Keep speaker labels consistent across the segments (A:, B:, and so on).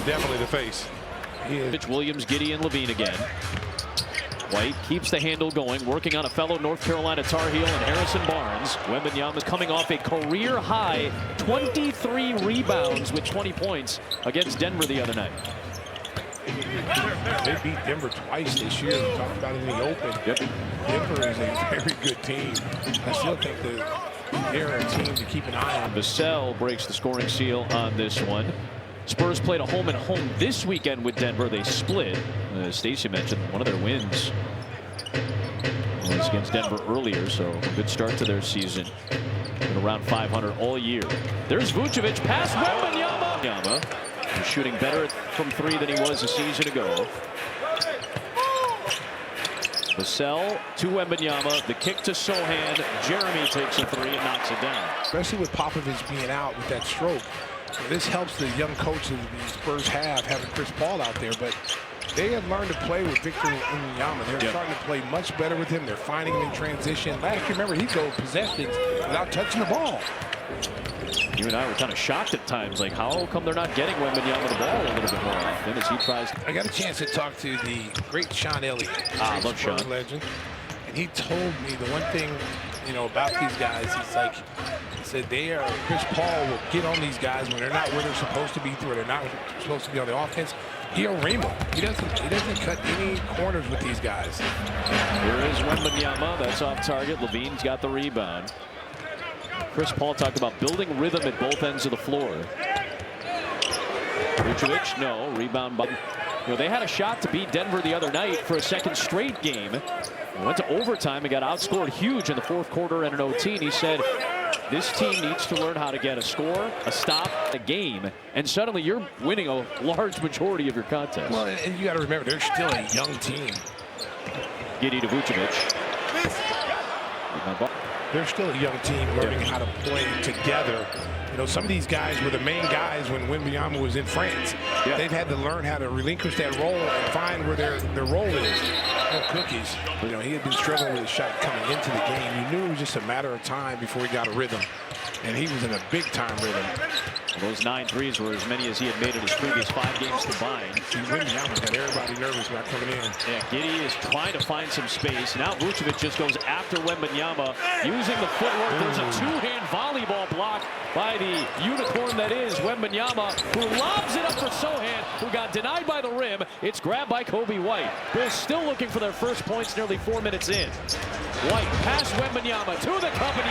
A: He's definitely the face.
B: Pitch Williams, Giddey, and Levine again. White keeps the handle going, working on a fellow North Carolina Tar Heel and Harrison Barnes. Wembanyama is coming off a career-high 23 rebounds with 20 points against Denver the other night.
C: They beat Denver twice this year. We talked about it in the Open.
B: Yep.
C: Denver is a very good team. I still think that they're a team to keep an eye on.
B: Vassell breaks the scoring seal on this one. Spurs played a home-and-home this weekend with Denver. They split. As Stacey mentioned, one of their wins was against Denver earlier, so a good start to their season. Been around 500 all year. There's Vucevic past Wembanyama. He's shooting better from three than he was a season ago. Vassell to Wembanyama. The kick to Sohan. Jeremy takes a three and knocks it down.
C: Especially with Popovich being out with that stroke. This helps the young coach that the Spurs have, having Chris Paul out there. But they have learned to play with Victor Wembanyama. They're starting to play much better with him. They're finding him in transition. Last year, remember, he'd go possessions without touching the ball.
B: You and I were kind of shocked at times, like how come they're not getting Wembanyama the ball a little bit more often as he tries.
C: I got a chance to talk to the great Sean Elliott,
B: love Sean,
C: legend, and he told me the one thing, you know, about these guys. He's like, he said Chris Paul will get on these guys when they're not where they're supposed to be, where they're not supposed to be on the offense. He'll ream them. He doesn't cut any corners with these guys.
B: Here is Wembanyama. That's off target. Levine's got the rebound. Chris Paul talked about building rhythm at both ends of the floor. Vucevic, no. Rebound by... they had a shot to beat Denver the other night for a second straight game. Went to overtime and got outscored huge in the fourth quarter and an OT. And he said, this team needs to learn how to get a score, a stop, a game. And suddenly you're winning a large majority of your contests.
C: Well, and you got to remember, they're still a young team.
B: Giddey to Vucevic.
C: They're still a young team learning how to play together. You know, some of these guys were the main guys when Wembanyama was in France. They've had to learn how to relinquish that role and find where their role is. No cookies. You know, he had been struggling with his shot coming into the game. You knew it was just a matter of time before he got a rhythm. And he was in a big-time rhythm.
B: Those 9 threes were as many as he had made in his previous 5 games combined.
C: Wembanyama got everybody nervous about coming in.
B: Yeah, Giddey is trying to find some space. Now Vucevic just goes after Wembanyama using the footwork. There's a two-hand volleyball block by the unicorn that is Wembanyama, who lobs it up for Sohan, who got denied by the rim. It's grabbed by Kobe White. Bulls still looking for their first points nearly 4 minutes in. White past Wembanyama to the company.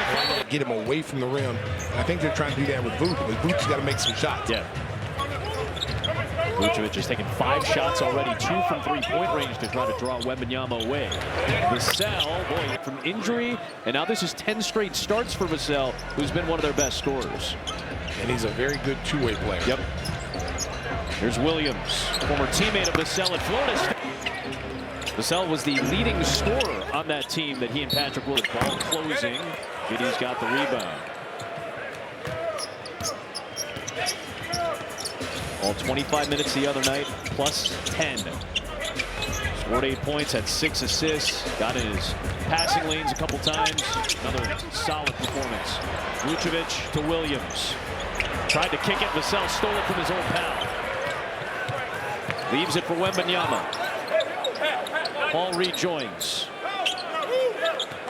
C: Get him away from the rim. And I think they're trying to do that with Vucevic, but Vucevic's got to make some shots.
B: Yeah. Vucevic has taken 5 shots already, 2 from 3-point range to try to draw Wembanyama away. Vassell, boy, from injury, and now this is 10 straight starts for Vassell, who's been one of their best scorers.
C: And he's a very good two-way player.
B: Yep. Here's Williams, former teammate of Vassell at Florida State. Vassell was the leading scorer on that team that he and Patrick Willis ball closing. Giddey's got the rebound. All 25 minutes the other night, plus 10. Scored 8 points, had 6 assists, got in his passing lanes a couple times. Another solid performance. Vucevic to Williams. Tried to kick it, Vassell stole it from his old pal. Leaves it for Wembanyama. Paul rejoins.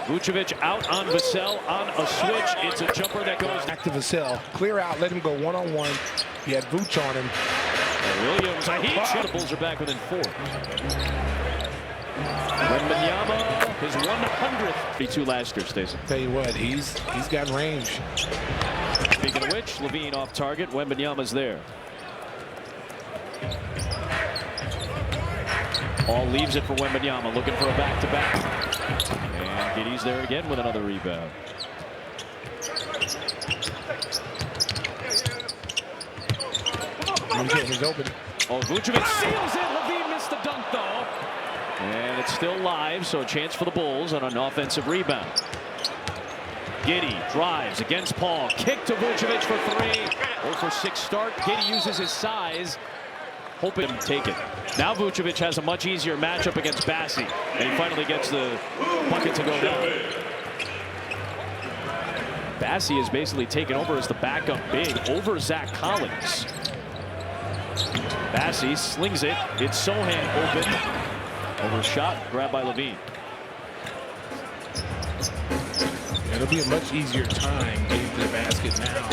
B: Vucevic out on Vassell on a switch. It's a jumper that goes
C: back to Vassell. Clear out, let him go one-on-one. He had Vooch on him.
B: Williams, the Bulls are back within 4. Wembanyama, his 100th. 32 last year, Stacey.
C: Tell you what, he's got range.
B: Speaking of which, Levine off target. Wembanyama's there. Paul leaves it for Wembanyama, looking for a back-to-back. And Giddey's there again with another rebound.
C: He's open.
B: Oh, Vucevic seals it. Levine missed the dunk, though. And it's still live, so a chance for the Bulls on an offensive rebound. Giddey drives against Paul. Kick to Vucevic for 3. 0 for 6 start. Giddey uses his size. Hoping to take it. Now Vucevic has a much easier matchup against Bassi. And he finally gets the bucket to go down. Bassi has basically taken over as the backup big over Zach Collins. Bassey slings it. It's Sohan open. Overshot. Grabbed by Levine.
C: It'll be a much easier time getting to the basket now.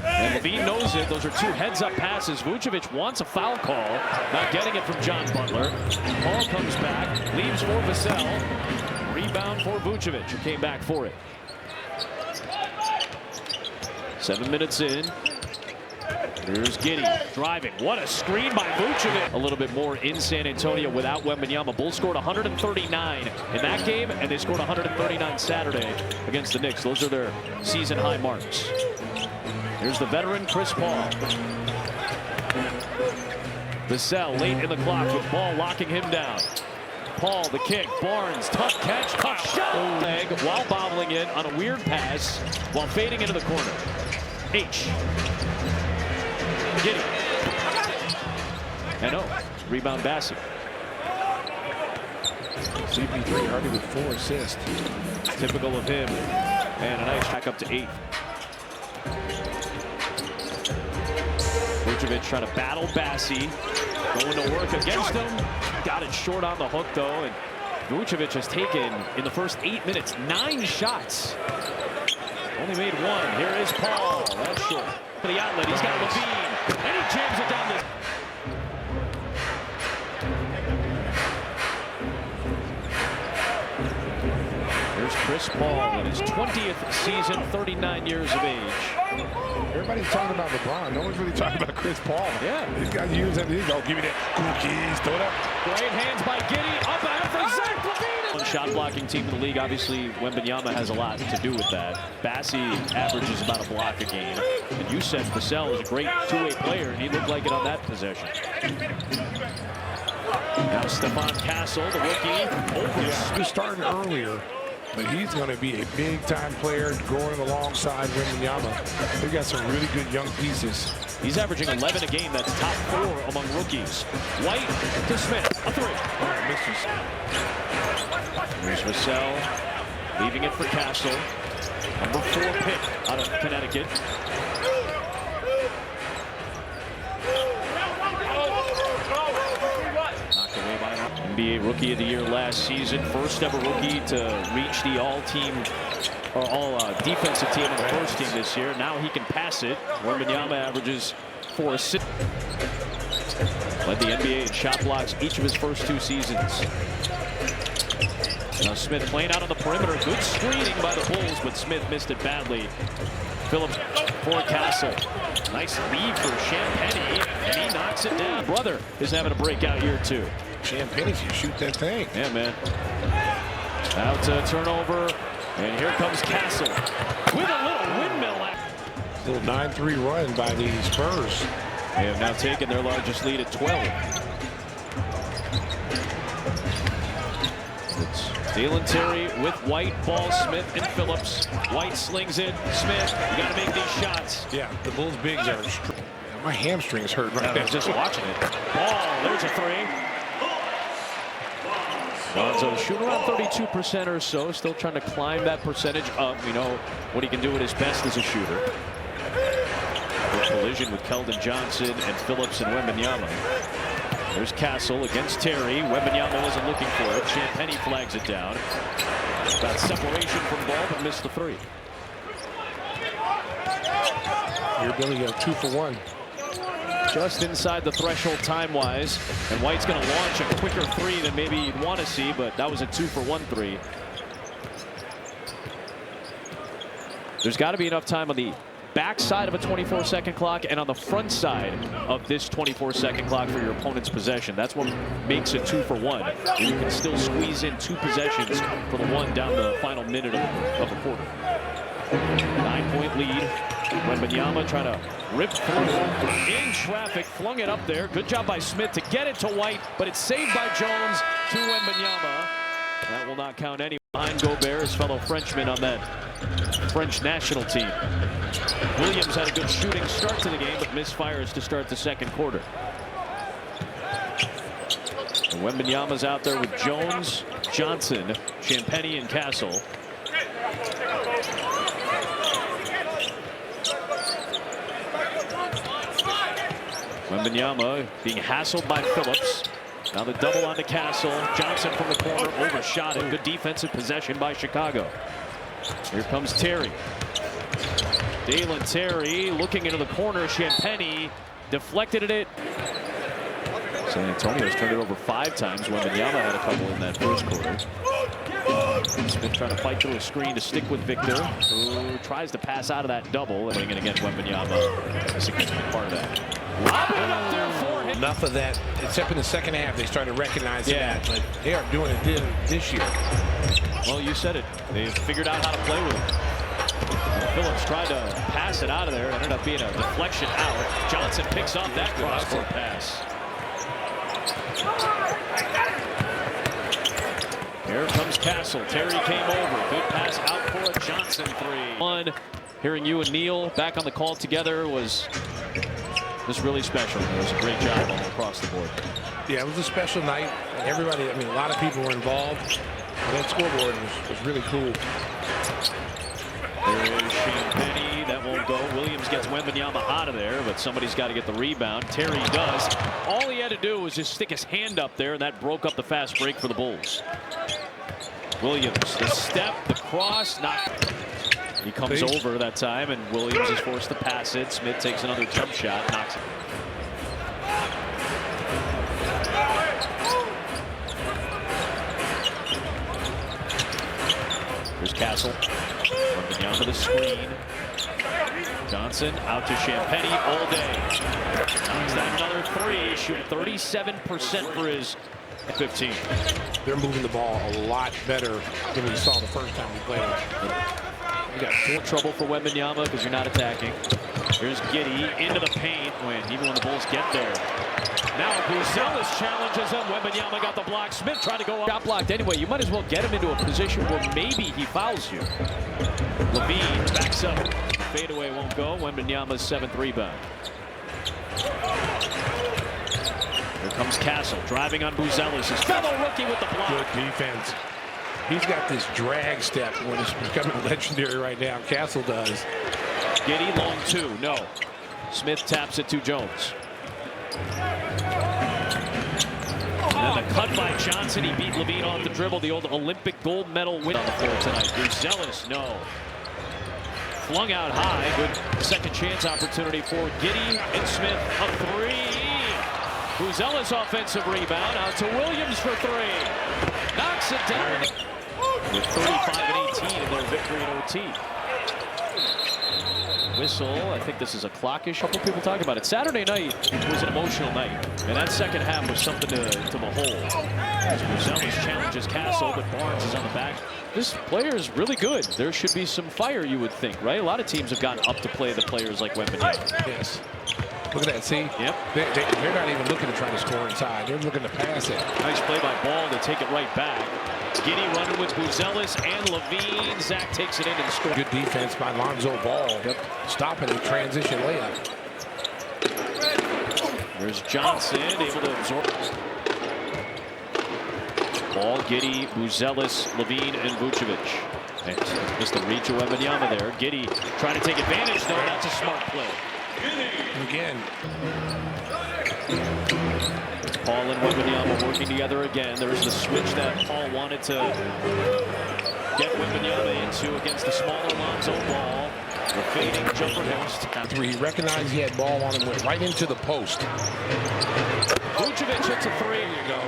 B: And Levine knows it. Those are two heads-up passes. Vucevic wants a foul call. Not getting it from John Butler. Paul comes back. Leaves for Vassell. Rebound for Vucevic, who came back for it. 7 minutes in. Here's Giddey driving. What a screen by Vucevic. A little bit more in San Antonio without Wembanyama. Bulls scored 139 in that game, and they scored 139 Saturday against the Knicks. Those are their season high marks. Here's the veteran Chris Paul. Vassell late in the clock with Ball locking him down. Paul, the kick. Barnes, tough catch, tough shot. Leg while bobbling it on a weird pass while fading into the corner. H. Giddey. And rebound Bassey.
C: CP3 already with 4 assists.
B: Typical of him. And a nice track up to 8. Vucevic trying to battle Bassey. Going to work against him. Got it short on the hook though. And Vucevic has taken, in the first 8 minutes, 9 shots. Only made 1. Here is Paul. That's short. For the outlet, he's got Levine. And he jams it down this. Here's Chris Paul in his 20th season, 39 years of age.
C: Everybody's talking about LeBron. No one's really talking about Chris Paul.
B: Yeah.
C: These guys use that. Go, give me that cookies. Throw it up.
B: Great hands by Giddey. Up ahead for Zach Levine. Shot blocking team in the league. Obviously, Wembanyama has a lot to do with that. Bassey averages about a block a game. And you said Vassell is a great two-way player, and he looked like it on that possession. Now Stephon Castle, the rookie, over.
C: He's starting earlier, but he's going to be a big-time player going alongside Wembanyama. They've got some really good young pieces.
B: He's averaging 11 a game. That's top 4 among rookies. White to Smith, a 3.
C: Oh, misses.
B: Here's Vassell, leaving it for Castle. Number 4 pick out of Connecticut. Knocked away by NBA Rookie of the Year last season. First ever rookie to reach the all-team or all defensive team in the first team this year. Now he can pass it. Wembanyama averages 4 assists. Led the NBA in shot blocks each of his first 2 seasons. Now Smith playing out on the perimeter. Good screening by the Bulls, but Smith missed it badly. Phillips for Castle. Nice lead for Champagnie, and he knocks it down. Brother is having a breakout year too.
C: Champagnie can shoot that thing.
B: Yeah, man. Out to turnover, and here comes Castle with a little windmill.
C: Little 9-3 run by the Spurs.
B: They have now taken their largest lead at 12. It's Dalen Terry with White, Ball, Smith, and Phillips. White slings it. Smith, you got to make these shots.
C: Yeah, the Bulls' bigs are. My hamstring's hurt right now.
B: I was just watching it. Ball, there's a 3. Lonzo shooting around 32% or so. Still trying to climb that percentage up. We know what he can do at his best as a shooter. A collision with Keldon Johnson and Phillips and Wembanyama. There's Castle against Terry. Wembanyama wasn't looking for it. Champagnie flags it down. Got separation from Ball, but missed the 3.
C: Your ability to go 2 for 1.
B: Just inside the threshold time-wise. And White's going to launch a quicker 3 than maybe you'd want to see, but that was a 2 for 1 3. There's got to be enough time on the backside of a 24-second clock and on the front side of this 24-second clock for your opponent's possession. That's what makes it 2 for 1. And you can still squeeze in 2 possessions for the 1 down the final minute of a quarter. 9-point lead. Wembanyama trying to rip through in traffic, flung it up there. Good job by Smith to get it to White, but it's saved by Jones to Wembanyama. That will not count any. Behind Gobert, his fellow Frenchman on that French national team. Williams had a good shooting start to the game, but misfires to start the second quarter. And Wembanyama's out there with Jones, Johnson, Champagnie, and Castle. Wembanyama being hassled by Phillips. Now the double on to Castle. Johnson from the corner, overshot it. Good defensive possession by Chicago. Here comes Terry. Dalen Terry looking into the corner. Champagnie deflected it. San Antonio's turned it over 5 times. Wembanyama had a couple in that first quarter. Smith trying to fight through a screen to stick with Victor, who tries to pass out of that double. And again, Wembanyama, a significant part of that. Lobbing it up there for him.
C: Enough of that, except in the second half, they started recognizing that. But they are doing it this year.
B: Well, you said it. They've figured out how to play with it. Phillips tried to pass it out of there. It ended up being a deflection out. Johnson picks off that cross-court pass. Here comes Castle. Terry came over. Good pass out for a Johnson three. Hearing you and Neil back on the call together was just really special. It was a great job all across the board.
C: Yeah, it was a special night. Everybody, I mean, a lot of people were involved. That scoreboard was really cool.
B: There is Champagnie. That won't go. Williams gets Wembanyama out of there, but somebody's got to get the rebound. Terry does. All he had to do was just stick his hand up there, and that broke up the fast break for the Bulls. Williams, the step, the cross, he comes over that time, and Williams is forced to pass it. Smith takes another jump shot, knocks it. Here's Castle. Wembanyama the screen. Johnson out to Champagnie all day. Knocks down another three. Shooting 37% for his 15.
C: They're moving the ball a lot better than we saw the first time we played them.
B: You got more trouble for Wembanyama because you're not attacking. Here's Giddey into the paint even when the Bulls get there. Now Buzelis challenges him. Wembanyama got the block. Smith trying to go up. Got blocked anyway. You might as well get him into a position where maybe he fouls you. Levine backs up. Fadeaway won't go. Wembanyama's 7th rebound. Here comes Castle driving on Buzelis. His fellow rookie with the block.
C: Good defense. He's got this drag step when it's becoming legendary right now. Castle does.
B: Giddey long 2. No. Smith taps it to Jones. And then the cut by Johnson. He beat Levine off the dribble. The old Olympic gold medal win on the floor tonight. Buzelis, no. Flung out high. Good second chance opportunity for Giddey and Smith. A three. Buzelis offensive rebound. Out to Williams for 3. Knocks it down. With 35-18 in their victory in OT. Whistle. I think this is a clockish. A couple people talk about it. Saturday night was an emotional night, and that second half was something to behold. As Buzelis challenges Castle, but Barnes is on the back. This player is really good. There should be some fire, you would think, right? A lot of teams have gotten up to play the players like Wembanyama.
C: Yes. Look at that, see?
B: Yep.
C: They're not even looking to try to score inside. They're looking to pass it.
B: Nice play by Ball to take it right back. Giddey running with Buzelis and Levine. Zach takes it in and scores.
C: Good defense by Lonzo Ball. Yep. Stopping a transition layup.
B: There's Johnson able to absorb. Ball, Giddey, Buzelis, Levine, and Vucevic. And missed the reach of Wembanyama there. Giddey trying to take advantage. No, that's a smart play.
C: And again.
B: Paul and Wembanyama working together again. There's the switch that Paul wanted to get Wembanyama into against the smaller Lonzo Ball. The fading jumper host.
C: He recognized he had ball on him, went right into the post.
B: Vucevic hits a 3.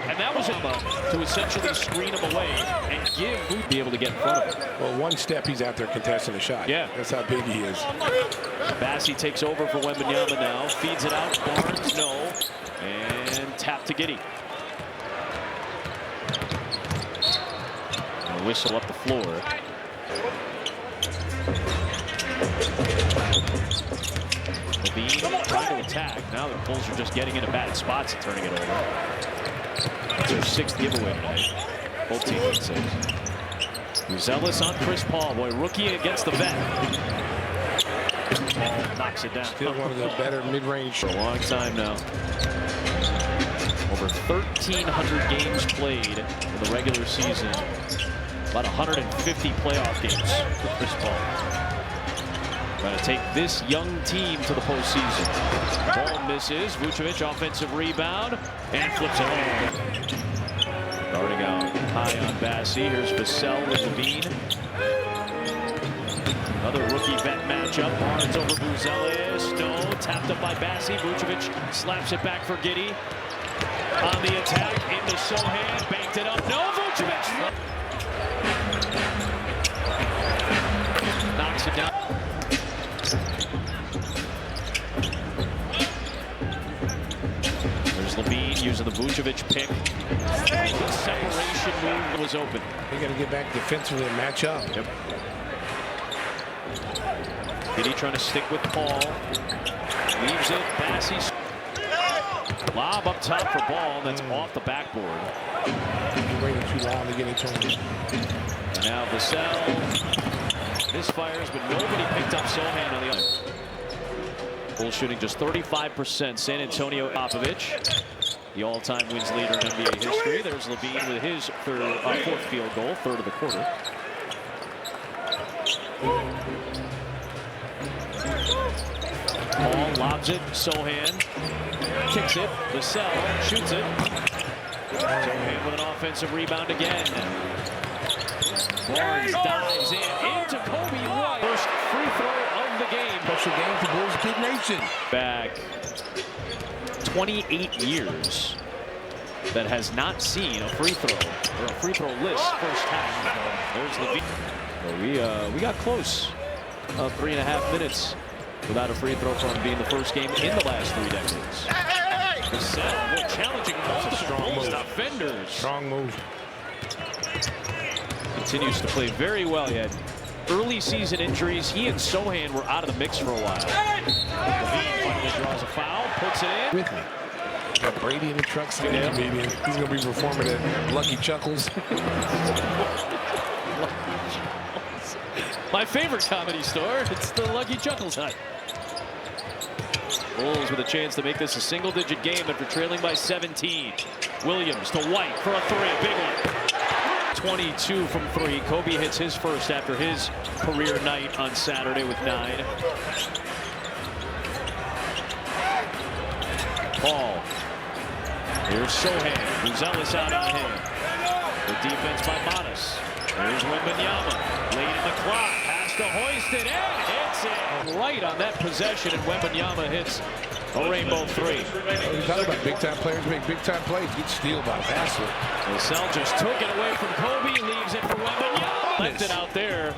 B: And that was enough to essentially screen him away and give Vucevic be able to get in front of him.
C: Well, one step he's out there contesting a shot.
B: Yeah.
C: That's how big he is.
B: Bassie takes over for Wembanyama now. Feeds it out. Barnes, no. And tap to Giddey. And a whistle up the floor. Levine trying to attack. Now the Bulls are just getting into bad spots and turning it over. It's their 6th giveaway tonight. Both teams with 6. Buzelis on Chris Paul. Boy, rookie against the vet. Paul knocks it down.
C: Still one of the better mid-range.
B: For a long time now. Over 1,300 games played in the regular season. About 150 playoff games for Chris Paul. Trying to take this young team to the postseason. Ball misses. Vucevic offensive rebound and flips it home. Starting out high on Bassi. Here's Vassell with Levine. Another rookie vet matchup. Barnes over Buzelis. No, tapped up by Bassi. Vucevic slaps it back for Giddey. On the attack, into Sohan. Banked it up. No, Vucevic knocks it down. There's Levine using the Vucevic pick. The separation move was open.
C: They got to get back defensively and match up.
B: Yep. Giddey trying to stick with Paul. Leaves it. Bassi. Lob up top for ball. That's off the backboard.
C: You're waiting too long to get it to him.
B: And now Vassell. Misfires, but nobody picked up Sohan on the other. Bulls shooting just 35%. San Antonio Popovich, the all-time wins leader in NBA history. There's Levine with his fourth field goal, third of the quarter. Paul lobs it. Sohan kicks it. Vassell shoots it. Sohan with an offensive rebound again. Barnes dives into Kobe White. First free throw of the game.
C: Special game for Bulls Kid Nation.
B: Back 28 years that has not seen a free throw or a free throw list first half. There's Levine. Well, we got close. 3.5 minutes without a free throw from being the first game in the last 3 decades. Vassell challenging multiple Bulls defenders.
C: Strong move.
B: Continues to play very well yet. Early season injuries. He and Sohan were out of the mix for a while. Levine finally draws a foul, puts it in.
C: With me. Got Brady in the truck. Yeah. He's going to be performing at Lucky Chuckles.
B: My favorite comedy store. It's the Lucky Chuckles hut. Bulls with a chance to make this a single-digit game after trailing by 17. Williams to White for a three. Big one. 22 from 3. Kobe hits his first after his career night on Saturday with 9. Paul. Here's Sohan. Buzelis out on him. The defense by Modest. There's Wembanyama. Late in the clock. Has to hoist it in. Hits it right on that possession, and Wembanyama hits a rainbow 3.
C: You talk about big-time players make big-time plays. Get steal by Vassell.
B: Vassell just took it away from Kobe, leaves it for Wembanyama. Left it out there.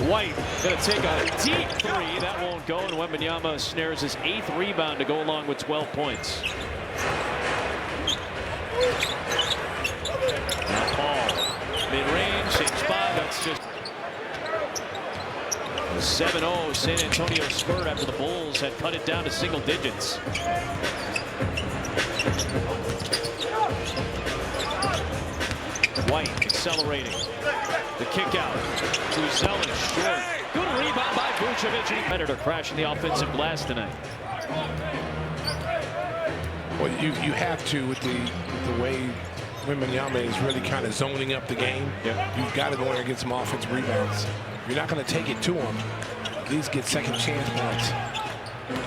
B: White gonna take a deep 3. That won't go, and Wembanyama snares his 8th rebound to go along with 12 points. Now Paul, mid-range, same spot. That's just a 7-0 San Antonio Spurs after the Bulls had cut it down to single digits. White accelerating. The kick out. Buzelis short. Good rebound by Vucevic. Predator crashing the offensive glass tonight.
C: Well, you have to with the way Wembanyama is really kind of zoning up the game.
B: Yep.
C: You've got to go in there and get some offensive rebounds. You're not going to take it to him. At least get second chance points.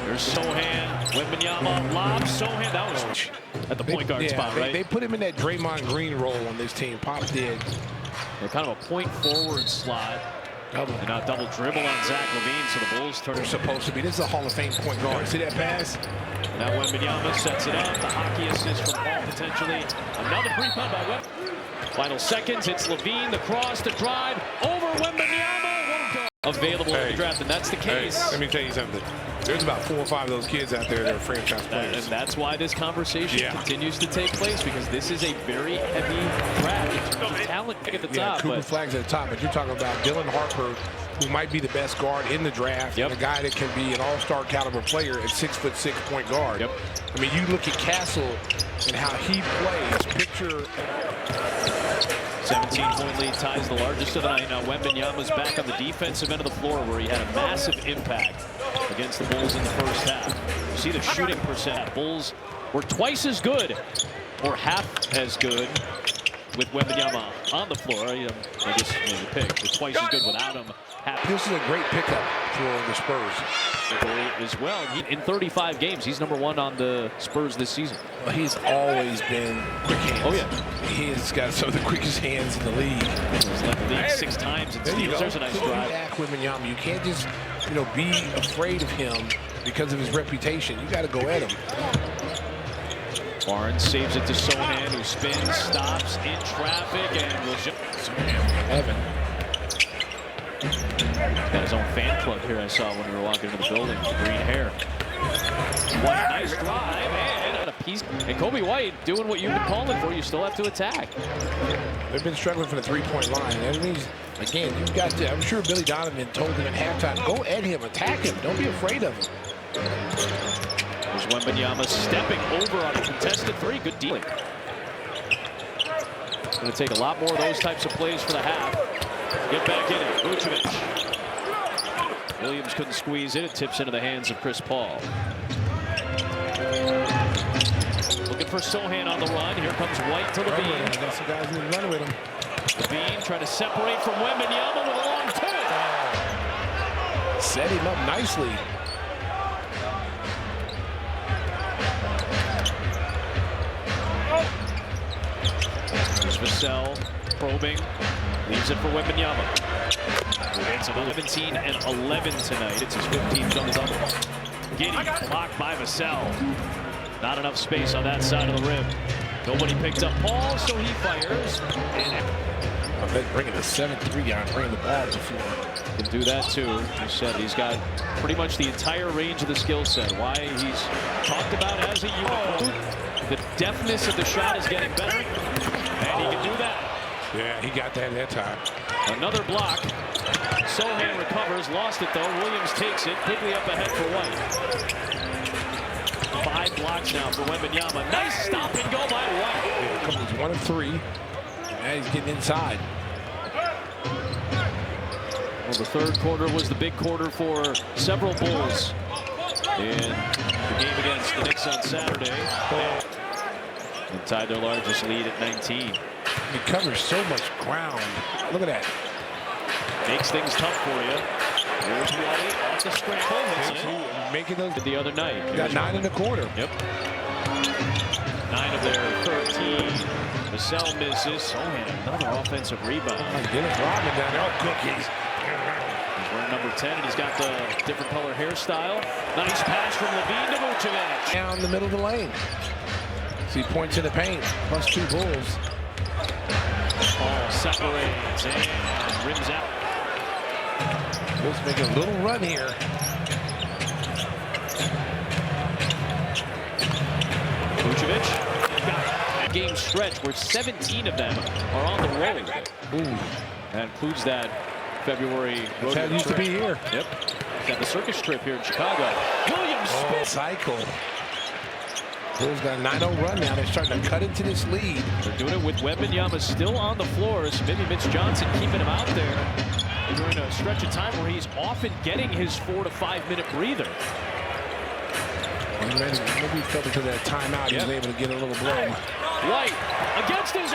B: There's Sohan. Wembanyama lobs. Sohan. That was at the point guard spot, right?
C: They put him in that Draymond Green role on this team. Pop did.
B: They're kind of a point forward slot. And now double dribble on Zach Levine, so the Bulls turn.
C: They're supposed to be. This is a Hall of Fame point guard. See that pass?
B: Now Wembanyama sets it up. The hockey assist from Paul potentially. Another rebound by Webb. Final seconds. It's Levine. The cross, the drive over Wembanyama. Won't go. Available in the draft, and that's the case.
C: Hey, let me tell you something. There's about 4 or 5 of those kids out there that are franchise players.
B: And that's why this conversation continues to take place, because this is a very heavy draft. Talent at the top.
C: Cooper Flagg's at the top, but you're talking about Dylan Harper, who might be the best guard in the draft, and a guy that can be an all-star caliber player at 6'6" point guard. I mean, you look at Castle and how he plays. Picture
B: 17-point lead ties the largest of the night. Now Wembanyama's back on the defensive end of the floor, where he had a massive impact against the Bulls in the first half. You see the shooting percent. Bulls were twice as good, or half as good, with Wembanyama on the floor. I guess you pick. They're twice as good without him
C: This is a great pickup for the Spurs.
B: As well. In 35 games, he's #1 on the Spurs this season.
C: Well, he's always been quick hands.
B: Oh, yeah.
C: He's got some of the quickest hands in the league.
B: He's led the league 6 times in steals. There's a nice drive.
C: You can't just, be afraid of him because of his reputation. You got to go at him.
B: Barnes saves it to Sohan, who spins, stops in traffic, and will jump.
C: Evan.
B: He's got his own fan club here, I saw when we were walking into the building. Green hair. One nice drive and a piece. And Kobe White doing what you've been calling for. You still have to attack.
C: They've been struggling from the three-point line. That means, again, you've got to. I'm sure Billy Donovan told him at halftime, go at him, attack him. Don't be afraid of him.
B: There's Wembanyama stepping over on a contested 3. Good dealing. It's going to take a lot more of those types of plays for the half. Get back in it. Vucevic. Williams couldn't squeeze it. It tips into the hands of Chris Paul. Looking for Sohan on the run. Here comes White to Levine.
C: Got some guys in the run with him.
B: Levine trying to separate from Wembanyama with a long 2.
C: Set him up nicely.
B: There's Vassell probing. Leaves it for Wembanyama. It's 17 and 11 tonight. It's his 15th double-double. Giddey blocked by Vassell. Not enough space on that side of the rim. Nobody picked up Paul, so he fires.
C: I bet bringing the 7-3 guy and bringing the ball to the floor.
B: Can do that too. You said he's got pretty much the entire range of the skill set. Why he's talked about as a unit. The deftness of the shot is getting better, and he can do that.
C: Yeah, he got that time.
B: Another block. Sohan recovers, lost it though. Williams takes it, quickly up ahead for White. 5 blocks now for Wembanyama. Nice stop and go by White.
C: Yeah, he's 1 of 3. Now he's getting inside.
B: Well, the third quarter was the big quarter for several Bulls in the game against the Knicks on Saturday. And tied their largest lead at 19.
C: He covers so much ground. Look at that.
B: Makes things tough for you. Here's White off the scramble.
C: Making those
B: the other night.
C: Got 9 in the quarter.
B: Yep. 9 of their 13. Vassell misses. Sohan another offensive rebound.
C: Dennis Rodman down there. Oh, cookies.
B: He's wearing number 10, and he's got the different color hairstyle. Nice pass from Levine to Vucevic.
C: Down the middle of the lane. See points in the paint. +2 Bulls.
B: Paul separates and rims out.
C: Bulls making a little run here.
B: Vucevic got a game stretch where 17 of them are on the road.
C: Ooh.
B: That includes that February road
C: trip. Used to be here.
B: Yep. Got the circus trip here in Chicago. Williams spins.
C: Cycle. Bulls got a 9-0 run now. They're starting to cut into this lead.
B: They're doing it with Wembanyama still on the floor. So maybe Mitch Johnson keeping him out there during a stretch of time where he's often getting his 4 to 5 minute breather.
C: Maybe he felt into that timeout. He was able to get a little blow.
B: White against his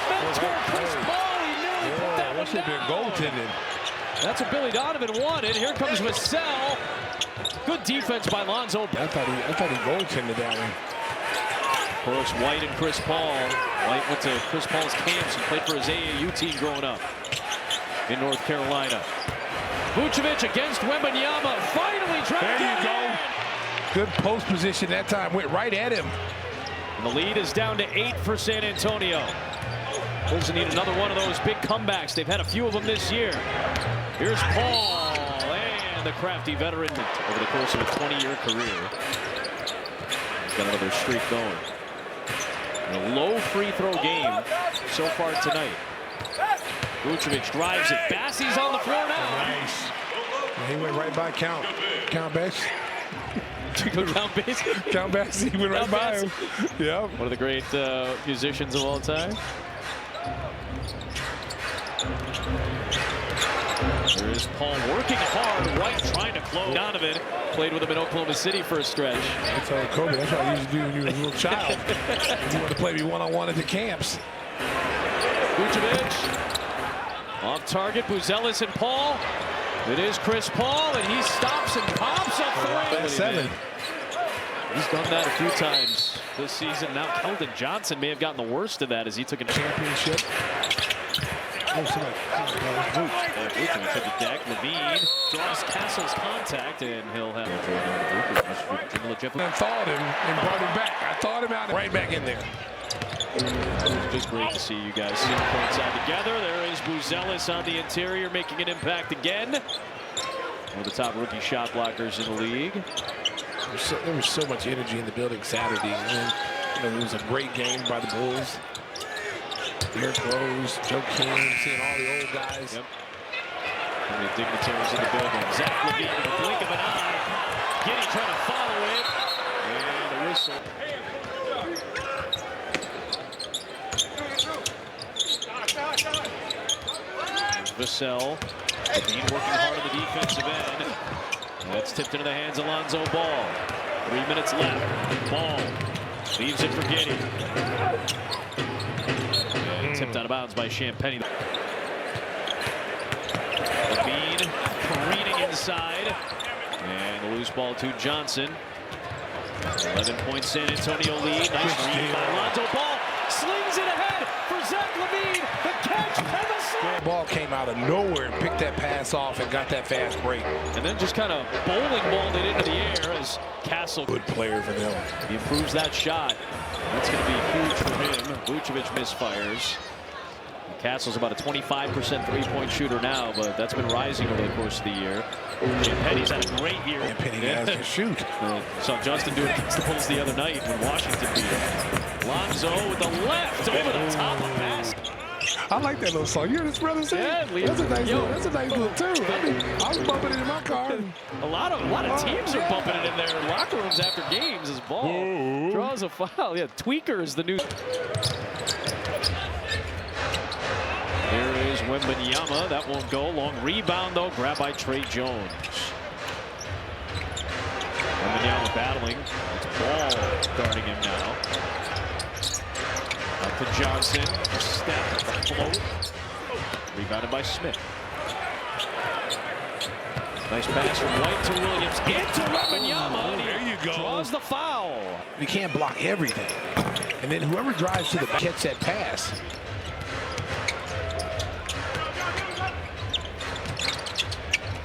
B: mentor, Chris Paul. He nearly put that one
C: should have been goaltended.
B: That's what Billy Donovan wanted. Here comes Vassell. Good defense by Lonzo.
C: I thought he goaltended that one.
B: Of course, White and Chris Paul. White went to Chris Paul's camps and played for his AAU team growing up in North Carolina. Vucevic against Wembanyama. Finally trying to get it in.
C: Good post position that time. Went right at him.
B: And the lead is down to 8 for San Antonio. Bulls need another one of those big comebacks. They've had a few of them this year. Here's Paul and the crafty veteran over the course of a 20-year career. He's got another streak going. And a low free throw game so far tonight. Vucevic drives it. Bassey's on the floor now.
C: Nice. He went right by Count Bass.
B: Count Basie.
C: Count Basie. He went right by him. Yeah.
B: One of the great musicians of all time. There is Paul working hard. White trying to close. Donovan played with him in Oklahoma City for a stretch.
C: That's all Kobe. That's what I used to do when you were a little child. You wanted to play me one-on-one at the camps.
B: Vucevic off target. Buzelis and Paul. It is Chris Paul, and he stops and pops a three.
C: 7.
B: He's done that a few times this season. Now Keldon Johnson may have gotten the worst of that as he took a
C: Championship.
B: Vooch to the deck. Levine draws Castle's contact, and he'll have
C: I thawed him and brought him back. I thawed him out and right back in there.
B: Just great to see you guys see the points out together. There is Buzelis on the interior making an impact again. One of the top rookie shot blockers in the league.
C: There was so much energy in the building Saturday. And, it was a great game by the Bulls. Derrick Rose, Joe King, seeing all the old guys.
B: Yep. And the dignitaries in the building. Zach Levine in the blink of an eye. Giddey trying to follow it. And the whistle. Vassell. Levine working hard on the defensive end. That's tipped into the hands of Lonzo Ball. 3 minutes left. Ball leaves it for Giddey. And tipped out of bounds by Champagnie. Levine careening inside. And the loose ball to Johnson. 11 points San Antonio lead. Nice read by Lonzo Ball. Slings it ahead for Zach Levine. The catch and the slam.
C: Ball came out of nowhere and picked that pass off and got that fast break.
B: And then just kind of bowling balled it into the air as Castle.
C: Good player for them.
B: He improves that shot. That's going to be huge for him. Vucevic misfires. Castle's about a 25% three-point shooter now, but that's been rising over the course of the year. Champagnie's had a great year.
C: Champagnie has to shoot.
B: Saw Justin do it against the Bulls the other night when Washington beat him. Lonzo with the left over the top of pass.
C: I like that little song. You hear this brother say?
B: Yeah,
C: that's a nice little. That's a nice little tune. I was bumping it in my car.
B: A lot of teams are bumping it in their locker rooms after games as Ball draws a foul. Yeah, Tweaker is the new. Here is Wembanyama. That won't go. Long rebound, though. Grabbed by Trey Jones. Wembanyama battling. It's Ball guarding him now. Up to Johnson. Step. Float. Rebounded by Smith. Nice pass from White to Williams. Into Wembanyama.
C: There you go.
B: Draws the foul.
C: You can't block everything. And then whoever drives to the back catch that pass.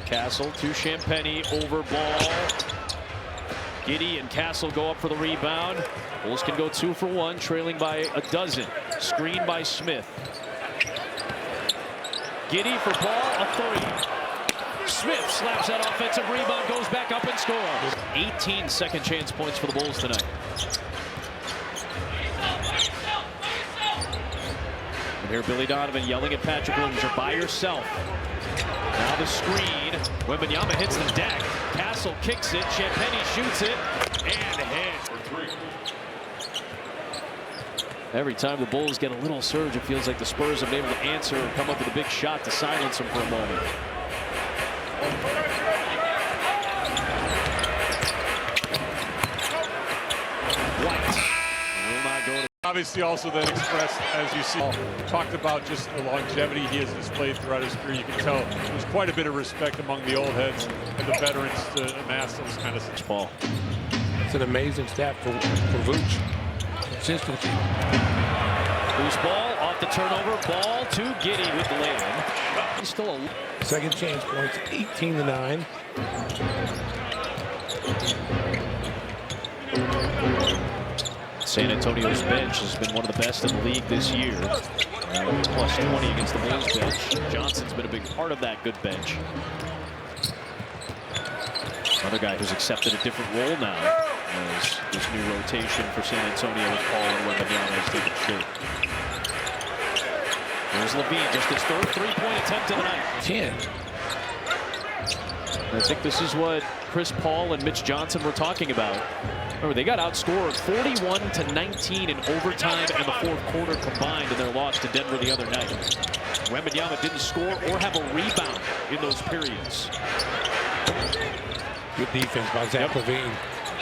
B: Castle to Champagnie over Ball. Giddey and Castle go up for the rebound. Bulls can go 2 for 1, trailing by a dozen. Screen by Smith. Giddey for Ball, a 3. Smith slaps that offensive rebound, goes back up and scores. 18 second chance points for the Bulls tonight. And here Billy Donovan yelling at Patrick Williams, you're by yourself. Now the screen. Wembanyama hits the deck. Castle kicks it. Champagnie shoots it. And hits. Every time the Bulls get a little surge, it feels like the Spurs have been able to answer and come up with a big shot to silence them for a moment. White will not go to.
A: Obviously also then expressed, as you see, talked about just the longevity he has displayed throughout his career. You can tell there's quite a bit of respect among the old heads and the veterans to amass those kind of things.
B: Ball.
C: It's an amazing stat for Vooch. Consistency.
B: Loose ball off the turnover. Ball to Giddey with the lay-in. He's still a
C: second chance points, 18-9.
B: San Antonio's bench has been one of the best in the league this year. Plus 20 against the Bulls bench. Johnson's been a big part of that good bench. Another guy who's accepted a different role now as this new rotation for San Antonio with Paul and Wembanyama is taking shape. There's Levine, just his third three-point attempt of the night.
C: 10.
B: I think this is what Chris Paul and Mitch Johnson were talking about. Remember, they got outscored 41-19 in overtime and the fourth quarter combined in their loss to Denver the other night. Wembanyama didn't score or have a rebound in those periods.
C: Good defense by Zach Levine.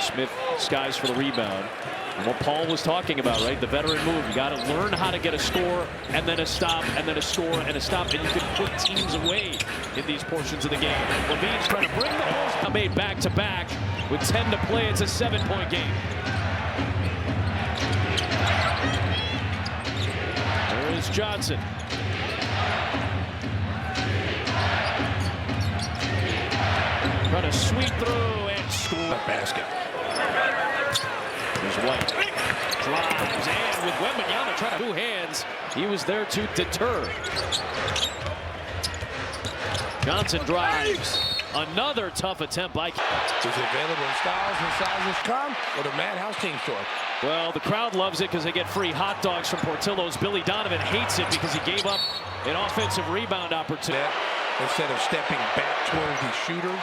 B: Smith skies for the rebound. And what Paul was talking about, right? The veteran move. You got to learn how to get a score and then a stop and then a score and a stop. And you can put teams away in these portions of the game. Levine's trying to bring the post. Made back to back with 10 to play. It's a 7-point game. There is Johnson. Trying to sweep through and score.
C: Basket.
B: There's White. Drives and with Wembanyama trying to two hands. He was there to deter. Johnson drives. Another tough attempt by.
C: Is it available in styles and sizes come or the Madhouse team store?
B: Well, the crowd loves it because they get free hot dogs from Portillo's. Billy Donovan hates it because he gave up an offensive rebound opportunity.
C: Instead of stepping back towards the shooter.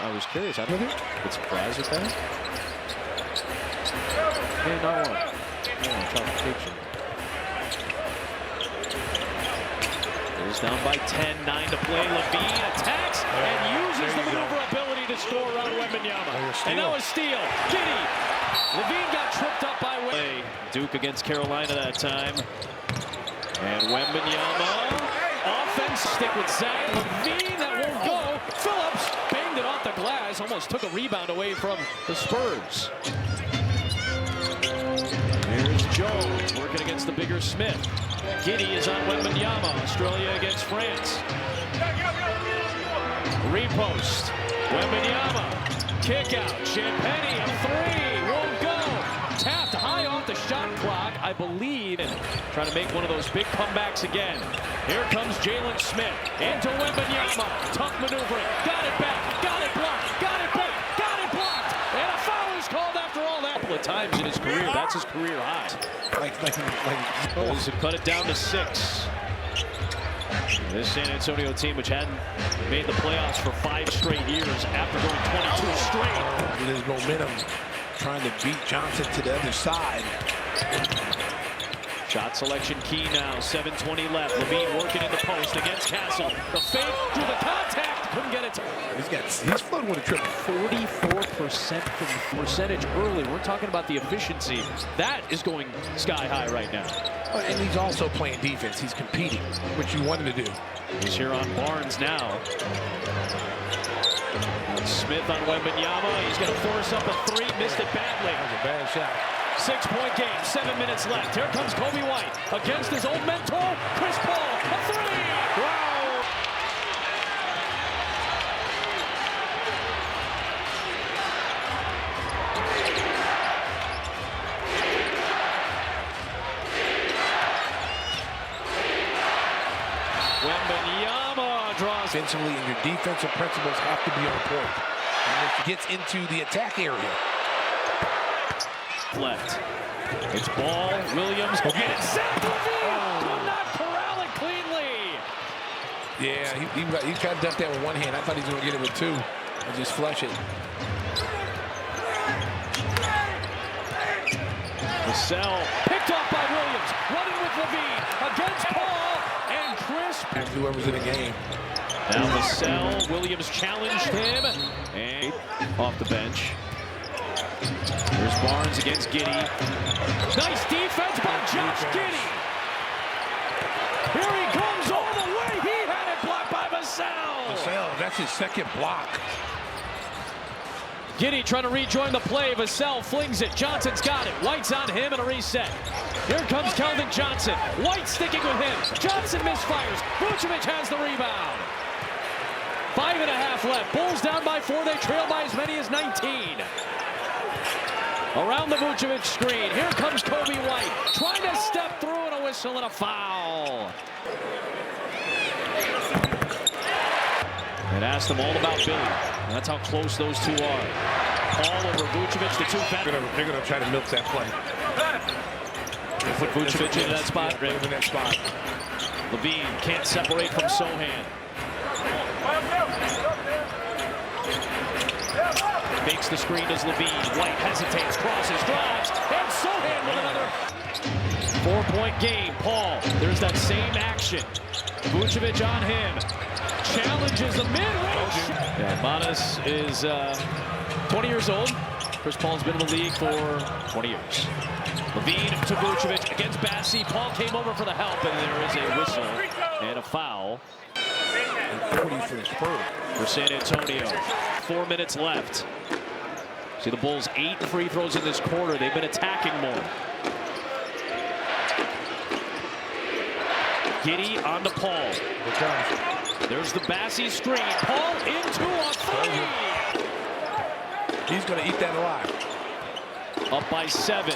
B: I was curious. I don't get surprised with that. Hey, no one. Is down by 10, 9 to play. Levine attacks and uses the maneuverability to score around Wembanyama. And now a steal. Giddey. Levine got tripped up by Way. Duke against Carolina that time. And Wembanyama. Offense stick with Zach. Levine, that won't go. Phillips banged it off the glass. Almost took a rebound away from the Spurs. Here's Jones working against the bigger Smith. Giddey is on Wembanyama. Australia against France. Repost. Wembanyama. Kick out. Champagny, a three. Won't go. Tapped high off the shot clock, I believe. And trying to make one of those big comebacks again. Here comes Jalen Smith. Into Wembanyama. Tough maneuvering. Got it back. Got it blocked. Got it back. Got it blocked. And a foul is called after all that. A couple of times in his career. That's his career high. Bulls have cut it down to 6. This San Antonio team, which hadn't made the playoffs for 5 straight years after going 22 straight.
C: There's momentum trying to beat Johnson to the other side.
B: Shot selection key now. 7:20 left. Levine working in the post against Castle. The fake through the contact. Couldn't get it.
C: He's floating with a triple.
B: 44% from percentage early. We're talking about the efficiency. That is going sky high right now.
C: And he's also playing defense. He's competing, which you wanted to do.
B: He's here on Barnes now. Smith on Wembanyama. He's going to force up a three. Missed it badly.
C: That was a bad shot.
B: 6-point game. 7 minutes left. Here comes Kobe White against his old mentor, Chris Paul. A three. Wow. Wembanyama draws.
C: Offensively, and your defensive principles have to be on point. And if he gets into the attack area.
B: Left. It's Ball, Williams, and Zach Levine could not corral it cleanly.
C: Yeah, he tried to dunk that with one hand. I thought he was going to get it with two and just flush it.
B: Vassell picked off by Williams, running with Levine against Paul and Chris.
C: And whoever's in the game.
B: Now Vassell, Williams challenged him and off the bench. Here's Barnes against Giddey. Nice defense by Josh Giddey. Here he comes all the way. He had it blocked by Vassell.
C: Vassell, that's his second block.
B: Giddey trying to rejoin the play. Vassell flings it. Johnson's got it. White's on him and a reset. Here comes Keldon Johnson. White sticking with him. Johnson misfires. Vucevic has the rebound. 5.5 left. Bulls down by 4. They trail by as many as 19. Around the Vucevic screen. Here comes Kobe White. Trying to step through and a whistle and a foul. It asked them all about Billy. And that's how close those two are. All over Vucevic, the two veterans.
C: They're going to try to milk that play.
B: Put Vucevic into that spot.
C: Right in that spot.
B: Levine can't separate from Sohan. Makes the screen as Levine. White hesitates, crosses, drives, and Sohan with another 4-point game. Paul, there's that same action. Vucevic on him. challenges the mid-range. Yeah, Manas is 20 years old. Chris Paul's been in the league for 20 years. Levine to Vucevic against Bassi. Paul came over for the help, and there is a whistle and a foul.
C: 40 for the Spurs.
B: For San Antonio. 4 minutes left. See the Bulls 8 free throws in this quarter. They've been attacking more. Giddey on to Paul.
C: Here comes.
B: There's the Bassi screen. Paul into a three.
C: He's going to eat that alive.
B: Up by 7.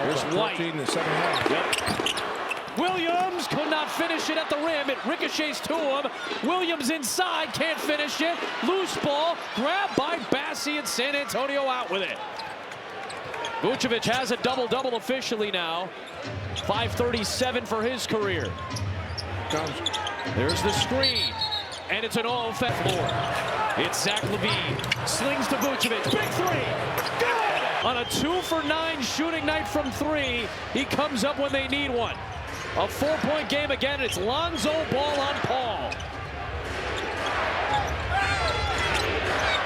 B: Here's White.
C: In the second half.
B: Yep. Williams could not finish it at the rim. It ricochets to him. Williams inside, can't finish it. Loose ball, grabbed by Bassi, and San Antonio out with it. Vucevic has a double-double officially now. 5:37 for his career.
C: Comes.
B: There's the screen, and it's an all-effect floor. It's Zach LaVine, slings to Vucevic, big three, good! On a 2-for-9 shooting night from 3, he comes up when they need one. A 4-point game again, it's Lonzo Ball on Paul.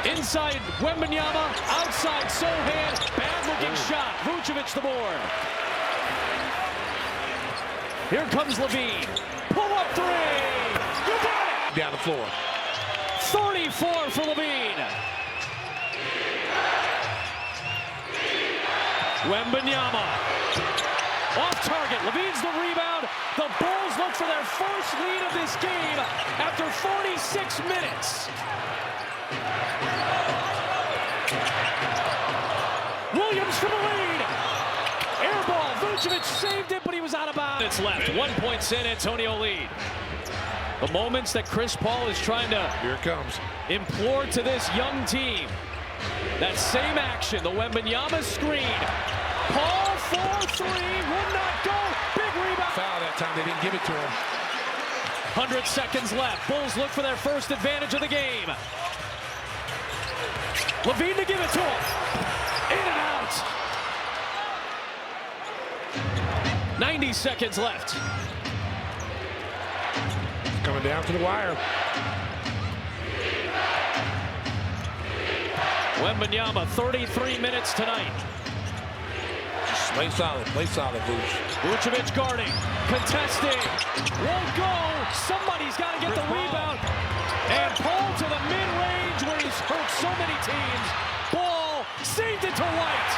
B: Inside Wembanyama, outside Sohan, bad-looking shot, Vucevic the board. Here comes LaVine, pull-up three, you got it!
C: Down the floor.
B: 34 for LaVine. Wembanyama off target. LaVine's the rebound. The Bulls look for their first lead of this game after 46 minutes. Williams for the lead. Air ball. Vucevic saved it, but he was out of bounds. It's left. 1-point San Antonio lead. The moments that Chris Paul is trying to
C: Here it comes.
B: implore to this young team. That same action, the Wembanyama screen. Paul 4-3, would not go. Big rebound.
C: Foul that time, they didn't give it to him.
B: 100 seconds left. Bulls look for their first advantage of the game. LaVine to give it to him. In and out. 90 seconds left.
C: Coming down to the wire.
B: Wembanyama, 33 minutes tonight.
C: Play solid, Vuce.
B: Vucevic guarding, contesting, won't go. Somebody's got to get the rebound. And Paul to the mid-range where he's hurt so many teams. Ball saved it to White.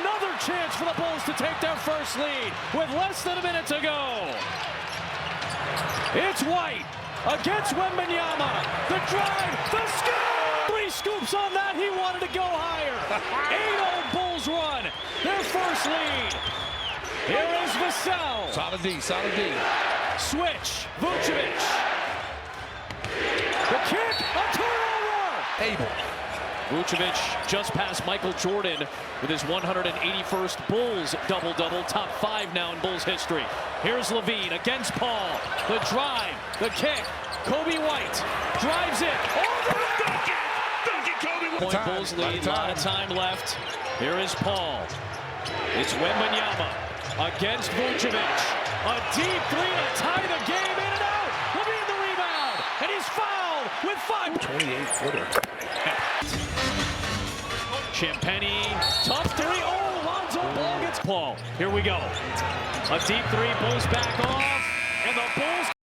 B: Another chance for the Bulls to take their first lead with less than a minute to go. It's White against Wembanyama. The drive, the scoop. 3 scoops on that. He wanted to go higher. 8-0 Bulls run. Their first lead. Here is Vassell.
C: Solid D.
B: Switch. Vucevic. The kick. A turnover.
C: Able.
B: Vucevic just passed Michael Jordan with his 181st Bulls double-double, top 5 now in Bulls history. Here's LaVine against Paul. The drive, the kick. Kobe White drives it. Over the bucket. Point Bulls lead, a lot of time left. Here is Paul. It's Wembanyama against Vucevic. A deep three to tie the game, in and out. LaVine the rebound, and he's fouled with 5.
C: 28-footer.
B: Champagny, tough three. Oh, Lonzo Ball gets Paul. Here we go. A deep three, Bulls back off.